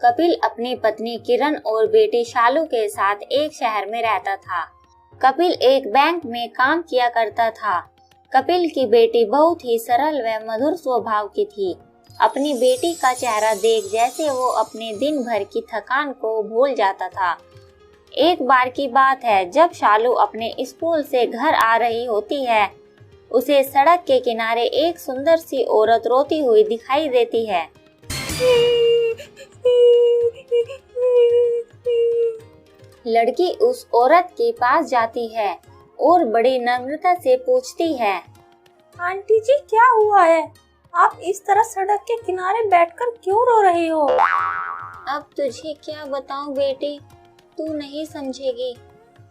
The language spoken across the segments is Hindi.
कपिल अपनी पत्नी किरण और बेटी शालू के साथ एक शहर में रहता था। कपिल एक बैंक में काम किया करता था। कपिल की बेटी बहुत ही सरल व मधुर स्वभाव की थी। अपनी बेटी का चेहरा देख जैसे वो अपने दिन भर की थकान को भूल जाता था। एक बार की बात है, जब शालू अपने स्कूल से घर आ रही होती है, उसे सड़क के किनारे एक सुंदर सी औरत रोती हुई दिखाई देती है। लड़की उस औरत के पास जाती है और बड़ी नम्रता से पूछती है, आंटी जी क्या हुआ है? आप इस तरह सड़क के किनारे बैठकर क्यों रो रही हो? अब तुझे क्या बताऊं बेटी, तू नहीं समझेगी।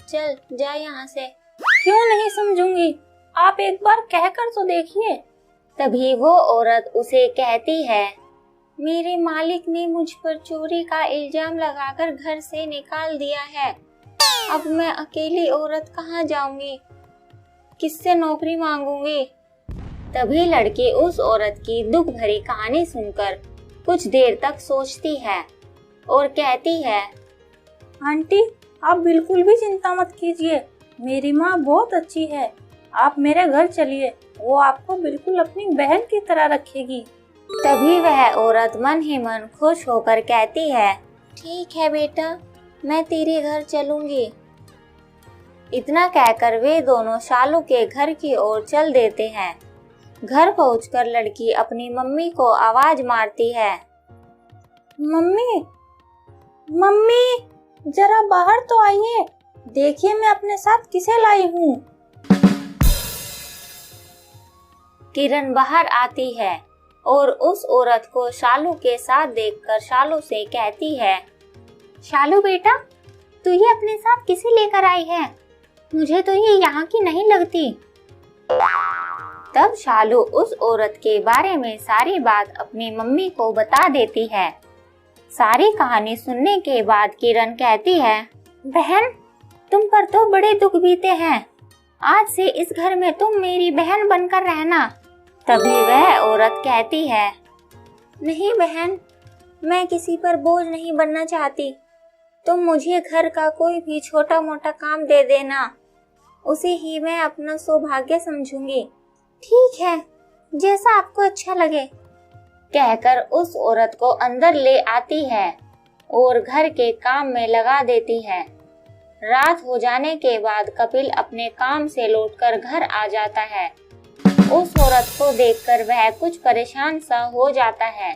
चल जा यहाँ से। क्यों नहीं समझूंगी? आप एक बार कहकर तो देखिए। तभी वो औरत उसे कहती है, मेरे मालिक ने मुझ पर चोरी का इल्जाम लगाकर घर से निकाल दिया है। अब मैं अकेली औरत कहाँ जाऊंगी? किससे नौकरी मांगूंगी? तभी लड़की उस औरत की दुख भरी कहानी सुनकर कुछ देर तक सोचती है और कहती है, आंटी आप बिल्कुल भी चिंता मत कीजिए, मेरी माँ बहुत अच्छी है। आप मेरे घर चलिए, वो आपको बिल्कुल अपनी बहन की तरह रखेगी। तभी वह औरत मन ही मन खुश होकर कहती है, ठीक है बेटा, मैं तेरे घर चलूंगी। इतना कहकर वे दोनों शालू के घर की ओर चल देते हैं। घर पहुंचकर लड़की अपनी मम्मी को आवाज मारती है, मम्मी मम्मी जरा बाहर तो आइए, देखिए मैं अपने साथ किसे लाई हूँ। किरण बाहर आती है और उस औरत को शालू के साथ देखकर शालू से कहती है, शालू बेटा, तू ये अपने साथ किसे लेकर आई है? मुझे तो ये यहाँ की नहीं लगती। तब शालू उस औरत के बारे में सारी बात अपनी मम्मी को बता देती है। सारी कहानी सुनने के बाद किरण कहती है, बहन, तुम पर तो बड़े दुख बीते हैं। आज से इस घर में तुम मेरी बहन बनकर रहना। तभी वह औरत कहती है, नहीं बहन, मैं किसी पर बोझ नहीं बनना चाहती। तुम मुझे घर का कोई भी छोटा मोटा काम दे देना, उसे ही मैं अपना सौभाग्य समझूंगी। ठीक है, जैसा आपको अच्छा लगे, कहकर उस औरत को अंदर ले आती है और घर के काम में लगा देती है। रात हो जाने के बाद कपिल अपने काम से लौटकर घर आ जाता है। उस औरत को देखकर वह कुछ परेशान सा हो जाता है,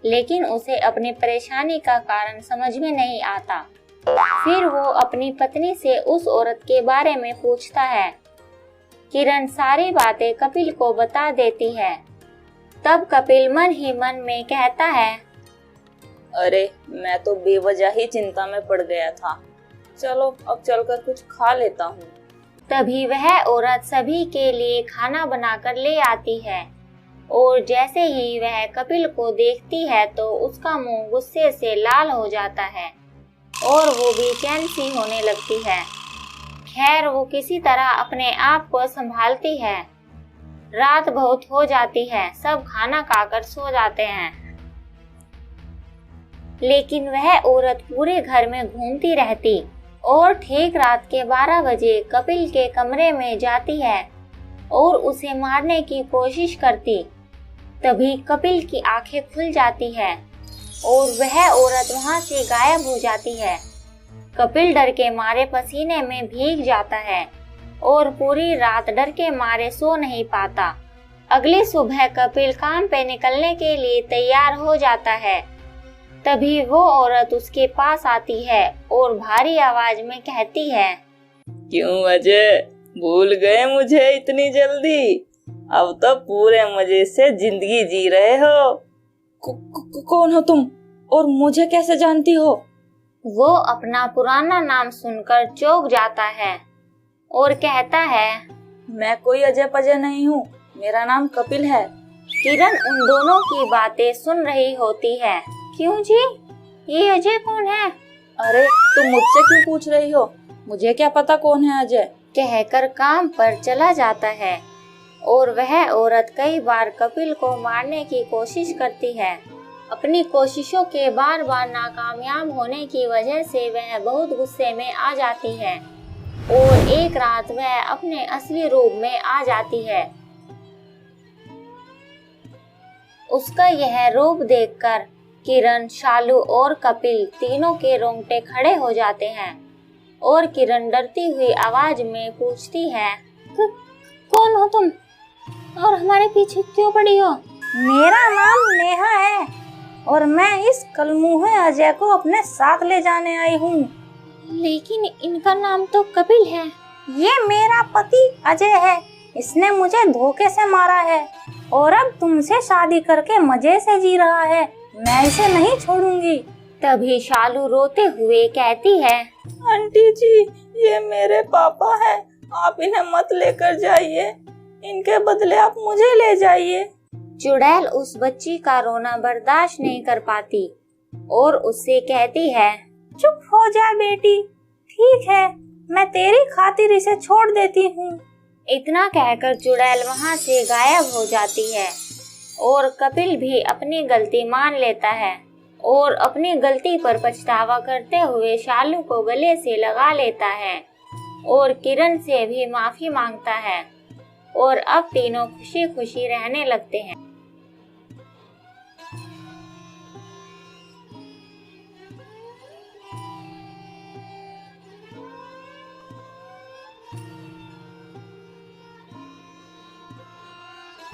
लेकिन उसे अपनी परेशानी का कारण समझ में नहीं आता। फिर वो अपनी पत्नी से उस औरत के बारे में पूछता है। किरण सारी बातें कपिल को बता देती है। तब कपिल मन ही मन में कहता है, अरे मैं तो बेवजह ही चिंता में पड़ गया था। चलो अब चलकर कुछ खा लेता हूँ। तभी वह औरत सभी के लिए खाना बनाकर ले आती है और जैसे ही वह कपिल को देखती है तो उसका मुंह गुस्से से लाल हो जाता है और वो बेचैन सी होने लगती है। खैर वो किसी तरह अपने आप को संभालती है। रात बहुत हो जाती है, सब खाना खाकर सो जाते हैं, लेकिन वह औरत पूरे घर में घूमती रहती और ठीक रात के 12 बजे कपिल के कमरे में जाती है और उसे मारने की कोशिश करती। तभी कपिल की आंखें खुल जाती है और वह औरत वहां से गायब हो जाती है। कपिल डर के मारे पसीने में भीग जाता है और पूरी रात डर के मारे सो नहीं पाता। अगली सुबह कपिल काम पे निकलने के लिए तैयार हो जाता है। तभी वो औरत उसके पास आती है और भारी आवाज में कहती है, क्यों अजय, भूल गए मुझे इतनी जल्दी? अब तो पूरे मजे से जिंदगी जी रहे हो। कौन हो तुम और मुझे कैसे जानती हो? वो अपना पुराना नाम सुनकर चौंक जाता है और कहता है, मैं कोई अजय पजय नहीं हूँ, मेरा नाम कपिल है। किरण उन दोनों की बातें सुन रही होती है। क्यों जी, ये अजय कौन है? अरे तुम मुझसे क्यों पूछ रही हो? मुझे क्या पता कौन है अजय, कहकर काम पर चला जाता है और वह औरत कई बार कपिल को मारने की कोशिश करती है, अपनी कोशिशों के बार बार नाकामयाब होने की वजह से वह बहुत गुस्से में आ जाती है और एक रात वह अपने असली रूप में आ जाती है। उसका यह रूप देखकर किरण, शालू और कपिल तीनों के रोंगटे खड़े हो जाते हैं और किरण डरती हुई आवाज में पूछती है, कौन हो तुम और हमारे पीछे क्यों पड़ी हो? मेरा नाम नेहा है और मैं इस कलमुहे अजय को अपने साथ ले जाने आई हूँ। लेकिन इनका नाम तो कपिल है। ये मेरा पति अजय है, इसने मुझे धोखे से मारा है और अब तुमसे शादी करके मजे से जी रहा है। मैं इसे नहीं छोड़ूंगी। तभी शालू रोते हुए कहती है, आंटी जी, ये मेरे पापा हैं, आप इन्हें मत लेकर जाइए, इनके बदले आप मुझे ले जाइए। चुड़ैल उस बच्ची का रोना बर्दाश्त नहीं कर पाती और उससे कहती है, चुप हो जा बेटी, ठीक है, मैं तेरी खातिर इसे छोड़ देती हूँ। इतना कहकर चुड़ैल वहाँ से गायब हो जाती है और कपिल भी अपनी गलती मान लेता है और अपनी गलती पर पछतावा करते हुए शालू को गले से लगा लेता है और किरण से भी माफी मांगता है और अब तीनों खुशी खुशी रहने लगते हैं।